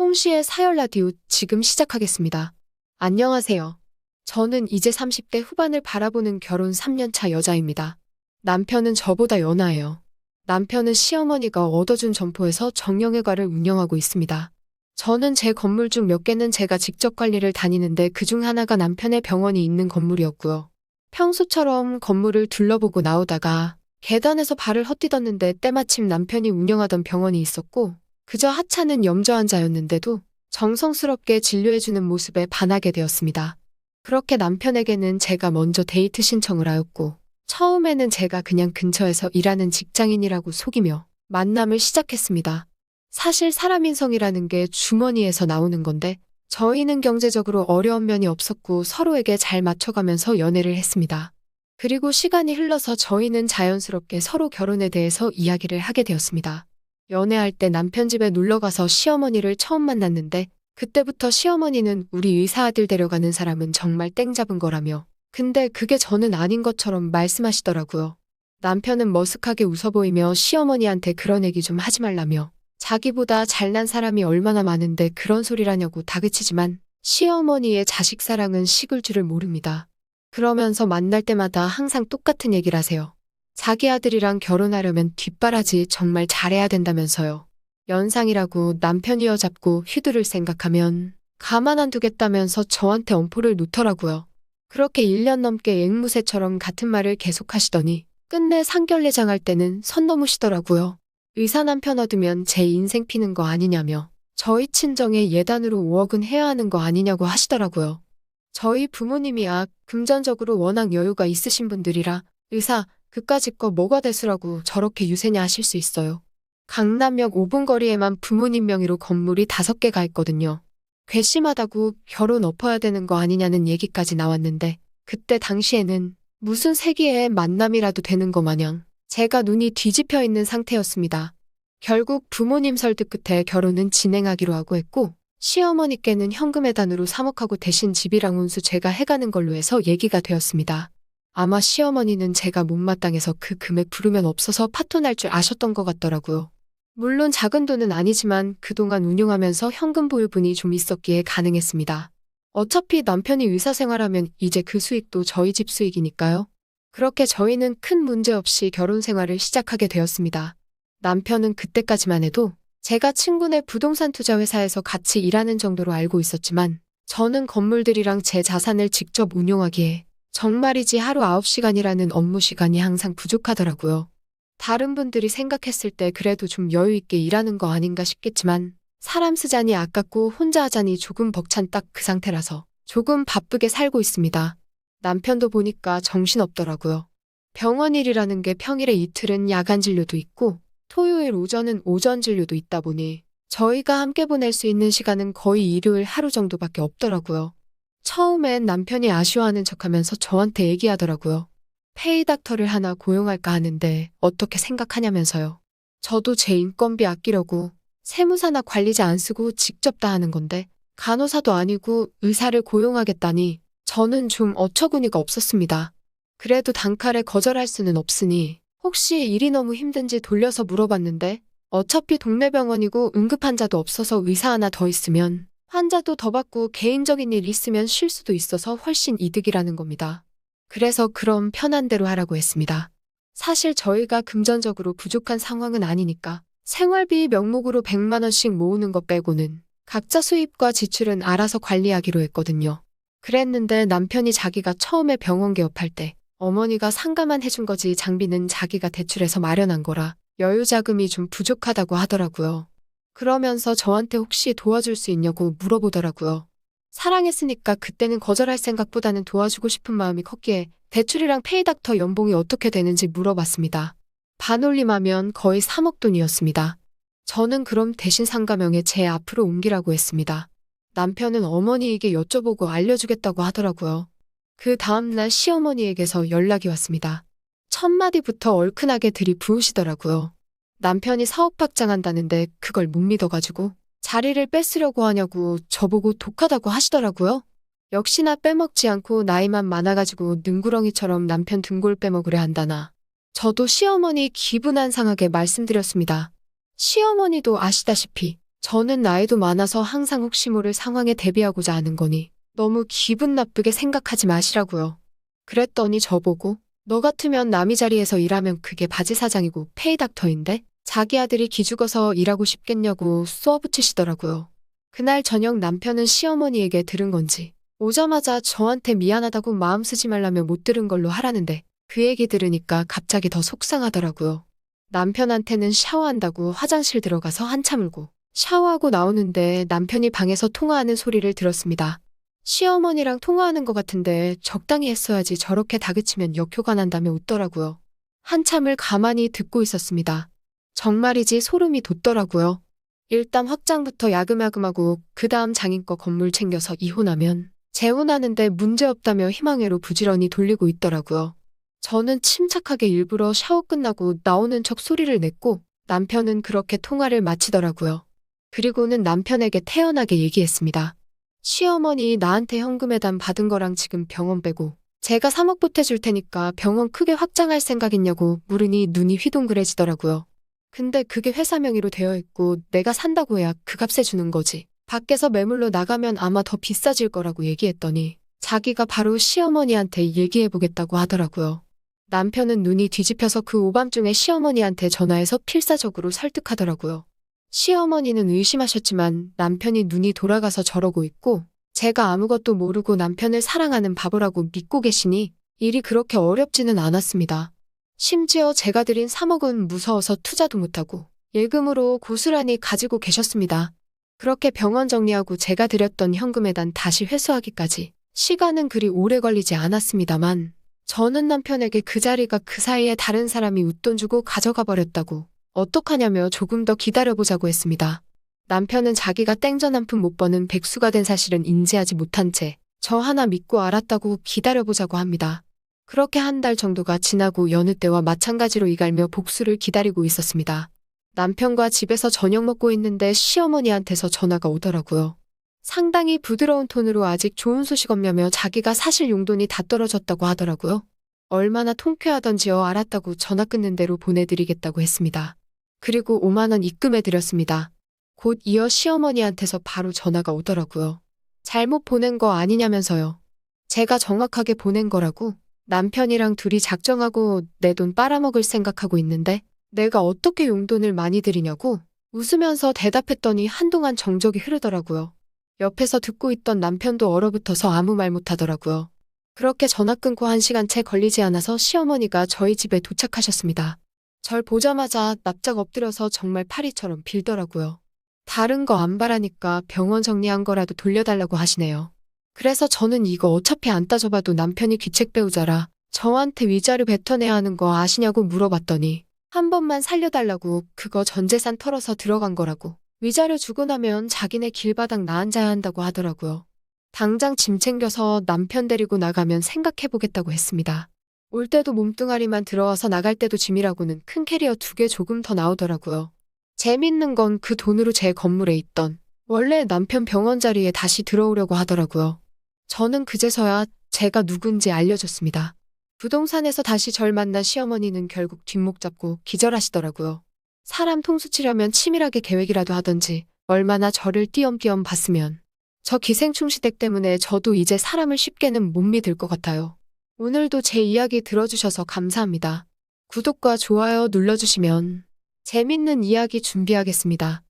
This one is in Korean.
홍시의 사열 라디오 지금 시작하겠습니다. 안녕하세요. 저는 이제 30대 후반을 바라보는 결혼 3년차 여자입니다. 남편은 저보다 연하예요. 남편은 시어머니가 얻어준 점포에서 정형외과를 운영하고 있습니다. 저는 제 건물 중 몇 개는 제가 직접 관리를 다니는데 그중 하나가 남편의 병원이 있는 건물이었고요. 평소처럼 건물을 둘러보고 나오다가 계단에서 발을 헛디뎠는데 때마침 남편이 운영하던 병원이 있었고 그저 하찮은 염좌 환자였는데도 정성스럽게 진료해주는 모습에 반하게 되었습니다. 그렇게 남편에게는 제가 먼저 데이트 신청을 하였고 처음에는 제가 그냥 근처에서 일하는 직장인이라고 속이며 만남을 시작했습니다. 사실 사람 인성이라는 게 주머니에서 나오는 건데 저희는 경제적으로 어려운 면이 없었고 서로에게 잘 맞춰가면서 연애를 했습니다. 그리고 시간이 흘러서 저희는 자연스럽게 서로 결혼에 대해서 이야기를 하게 되었습니다. 연애할 때 남편 집에 놀러가서 시어머니를 처음 만났는데 그때부터 시어머니는 우리 의사 아들 데려가는 사람은 정말 땡 잡은 거라며 근데 그게 저는 아닌 것처럼 말씀하시더라고요. 남편은 머쓱하게 웃어 보이며 시어머니한테 그런 얘기 좀 하지 말라며 자기보다 잘난 사람이 얼마나 많은데 그런 소리라냐고 다그치지만 시어머니의 자식 사랑은 식을 줄을 모릅니다. 그러면서 만날 때마다 항상 똑같은 얘기를 하세요. 자기 아들이랑 결혼하려면 뒷바라지 정말 잘해야 된다면서요. 연상이라고 남편 이어잡고 휘두를 생각하면 가만 안 두겠다면서 저한테 엄포를 놓더라고요. 그렇게 1년 넘게 앵무새처럼 같은 말을 계속하시더니 끝내 상견례장 할 때는 선 넘으시더라고요. 의사 남편 얻으면 제 인생 피는 거 아니냐며 저희 친정에 예단으로 5억은 해야 하는 거 아니냐고 하시더라고요. 저희 부모님이 금전적으로 워낙 여유가 있으신 분들이라 의사 그까짓 거 뭐가 대수라고 저렇게 유세냐 하실 수 있어요. 강남역 5분 거리에만 부모님 명의로 건물이 5개가 있거든요. 괘씸하다고 결혼 엎어야 되는 거 아니냐는 얘기까지 나왔는데 그때 당시에는 무슨 세기의 만남이라도 되는 거 마냥 제가 눈이 뒤집혀 있는 상태였습니다. 결국 부모님 설득 끝에 결혼은 진행하기로 하고 했고 시어머니께는 현금 예단으로 3억하고 대신 집이랑 운수 제가 해가는 걸로 해서 얘기가 되었습니다. 아마 시어머니는 제가 못마땅해서 그 금액 부르면 없어서 파토 날 줄 아셨던 것 같더라고요. 물론 작은 돈은 아니지만 그동안 운용하면서 현금 보유분이 좀 있었기에 가능했습니다. 어차피 남편이 의사 생활하면 이제 그 수익도 저희 집 수익이니까요. 그렇게 저희는 큰 문제 없이 결혼 생활을 시작하게 되었습니다. 남편은 그때까지만 해도 제가 친구네 부동산 투자 회사에서 같이 일하는 정도로 알고 있었지만 저는 건물들이랑 제 자산을 직접 운용하기에 정말이지 하루 9시간이라는 업무 시간이 항상 부족하더라고요. 다른 분들이 생각했을 때 그래도 좀 여유 있게 일하는 거 아닌가 싶겠지만 사람 쓰자니 아깝고 혼자 하자니 조금 벅찬 딱 그 상태라서 조금 바쁘게 살고 있습니다. 남편도 보니까 정신없더라고요. 병원 일이라는 게 평일에 이틀은 야간 진료도 있고 토요일 오전은 오전 진료도 있다 보니 저희가 함께 보낼 수 있는 시간은 거의 일요일 하루 정도밖에 없더라고요. 처음엔 남편이 아쉬워하는 척하면서 저한테 얘기하더라고요. 페이 닥터를 하나 고용할까 하는데 어떻게 생각하냐면서요. 저도 제 인건비 아끼려고 세무사나 관리자 안 쓰고 직접 다 하는 건데 간호사도 아니고 의사를 고용하겠다니 저는 좀 어처구니가 없었습니다. 그래도 단칼에 거절할 수는 없으니 혹시 일이 너무 힘든지 돌려서 물어봤는데 어차피 동네 병원이고 응급환자도 없어서 의사 하나 더 있으면 환자도 더 받고 개인적인 일 있으면 쉴 수도 있어서 훨씬 이득이라는 겁니다. 그래서 그럼 편한 대로 하라고 했습니다. 사실 저희가 금전적으로 부족한 상황은 아니니까 생활비 명목으로 100만 원씩 모으는 것 빼고는 각자 수입과 지출은 알아서 관리하기로 했거든요. 그랬는데 남편이 자기가 처음에 병원 개업할 때 어머니가 상가만 해준 거지 장비는 자기가 대출해서 마련한 거라 여유 자금이 좀 부족하다고 하더라고요. 그러면서 저한테 혹시 도와줄 수 있냐고 물어보더라고요. 사랑했으니까 그때는 거절할 생각보다는 도와주고 싶은 마음이 컸기에 대출이랑 페이닥터 연봉이 어떻게 되는지 물어봤습니다. 반올림하면 거의 3억 돈이었습니다. 저는 그럼 대신 상가명에 제 앞으로 옮기라고 했습니다. 남편은 어머니에게 여쭤보고 알려주겠다고 하더라고요. 그 다음날 시어머니에게서 연락이 왔습니다. 첫 마디부터 얼큰하게 들이부으시더라고요. 남편이 사업 확장한다는데 그걸 못 믿어가지고 자리를 뺏으려고 하냐고 저보고 독하다고 하시더라고요. 역시나 빼먹지 않고 나이만 많아가지고 능구렁이처럼 남편 등골 빼먹으려 한다나. 저도 시어머니 기분 안 상하게 말씀드렸습니다. 시어머니도 아시다시피 저는 나이도 많아서 항상 혹시 모를 상황에 대비하고자 하는 거니 너무 기분 나쁘게 생각하지 마시라고요. 그랬더니 저보고 너 같으면 남이 자리에서 일하면 그게 바지 사장이고 페이닥터인데 자기 아들이 기죽어서 일하고 싶겠냐고 쏘아붙이시더라고요. 그날 저녁 남편은 시어머니에게 들은 건지 오자마자 저한테 미안하다고 마음 쓰지 말라며 못 들은 걸로 하라는데 그 얘기 들으니까 갑자기 더 속상하더라고요. 남편한테는 샤워한다고 화장실 들어가서 한참 울고 샤워하고 나오는데 남편이 방에서 통화하는 소리를 들었습니다. 시어머니랑 통화하는 것 같은데 적당히 했어야지 저렇게 다그치면 역효가 난다며 웃더라고요. 한참을 가만히 듣고 있었습니다. 정말이지 소름이 돋더라고요. 일단 확장부터 야금야금하고 그 다음 장인 거 건물 챙겨서 이혼하면 재혼하는데 문제없다며 희망회로 부지런히 돌리고 있더라고요. 저는 침착하게 일부러 샤워 끝나고 나오는 척 소리를 냈고 남편은 그렇게 통화를 마치더라고요. 그리고는 남편에게 태연하게 얘기했습니다. 시어머니 나한테 현금에단 받은 거랑 지금 병원 빼고 제가 3억 보태줄 테니까 병원 크게 확장할 생각 있냐고 물으니 눈이 휘둥그레지더라고요. 근데 그게 회사 명의로 되어 있고 내가 산다고 해야 그 값에 주는 거지. 밖에서 매물로 나가면 아마 더 비싸질 거라고 얘기했더니 자기가 바로 시어머니한테 얘기해보겠다고 하더라고요. 남편은 눈이 뒤집혀서 그 오밤중에 시어머니한테 전화해서 필사적으로 설득하더라고요. 시어머니는 의심하셨지만 남편이 눈이 돌아가서 저러고 있고 제가 아무것도 모르고 남편을 사랑하는 바보라고 믿고 계시니 일이 그렇게 어렵지는 않았습니다. 심지어 제가 드린 3억은 무서워서 투자도 못하고 예금으로 고스란히 가지고 계셨습니다. 그렇게 병원 정리하고 제가 드렸던 현금에단 다시 회수하기까지 시간은 그리 오래 걸리지 않았습니다만 저는 남편에게 그 자리가 그 사이에 다른 사람이 웃돈 주고 가져가 버렸다고 어떡하냐며 조금 더 기다려보자고 했습니다. 남편은 자기가 땡전 한 푼 못 버는 백수가 된 사실은 인지하지 못한 채 저 하나 믿고 알았다고 기다려보자고 합니다. 그렇게 한 달 정도가 지나고 여느 때와 마찬가지로 이갈며 복수를 기다리고 있었습니다. 남편과 집에서 저녁 먹고 있는데 시어머니한테서 전화가 오더라고요. 상당히 부드러운 톤으로 아직 좋은 소식 없냐며 자기가 사실 용돈이 다 떨어졌다고 하더라고요. 얼마나 통쾌하던지요. 알았다고 전화 끊는 대로 보내드리겠다고 했습니다. 그리고 5만 원 입금해드렸습니다. 곧 이어 시어머니한테서 바로 전화가 오더라고요. 잘못 보낸 거 아니냐면서요. 제가 정확하게 보낸 거라고. 남편이랑 둘이 작정하고 내 돈 빨아먹을 생각하고 있는데 내가 어떻게 용돈을 많이 드리냐고 웃으면서 대답했더니 한동안 정적이 흐르더라고요. 옆에서 듣고 있던 남편도 얼어붙어서 아무 말 못하더라고요. 그렇게 전화 끊고 1시간 채 걸리지 않아서 시어머니가 저희 집에 도착하셨습니다. 절 보자마자 납작 엎드려서 정말 파리처럼 빌더라고요. 다른 거 안 바라니까 병원 정리한 거라도 돌려달라고 하시네요. 그래서 저는 이거 어차피 안 따져봐도 남편이 귀책 배우자라 저한테 위자료 뱉어내야 하는 거 아시냐고 물어봤더니 한 번만 살려달라고 그거 전 재산 털어서 들어간 거라고 위자료 주고 나면 자기네 길바닥 나 앉아야 한다고 하더라고요. 당장 짐 챙겨서 남편 데리고 나가면 생각해보겠다고 했습니다. 올 때도 몸뚱아리만 들어와서 나갈 때도 짐이라고는 큰 캐리어 2개 조금 더 나오더라고요. 재밌는 건 그 돈으로 제 건물에 있던 원래 남편 병원 자리에 다시 들어오려고 하더라고요. 저는 그제서야 제가 누군지 알려줬습니다. 부동산에서 다시 절 만난 시어머니는 결국 뒷목 잡고 기절하시더라고요. 사람 통수치려면 치밀하게 계획이라도 하던지 얼마나 저를 띄엄띄엄 봤으면. 저 기생충시댁 때문에 저도 이제 사람을 쉽게는 못 믿을 것 같아요. 오늘도 제 이야기 들어주셔서 감사합니다. 구독과 좋아요 눌러주시면 재밌는 이야기 준비하겠습니다.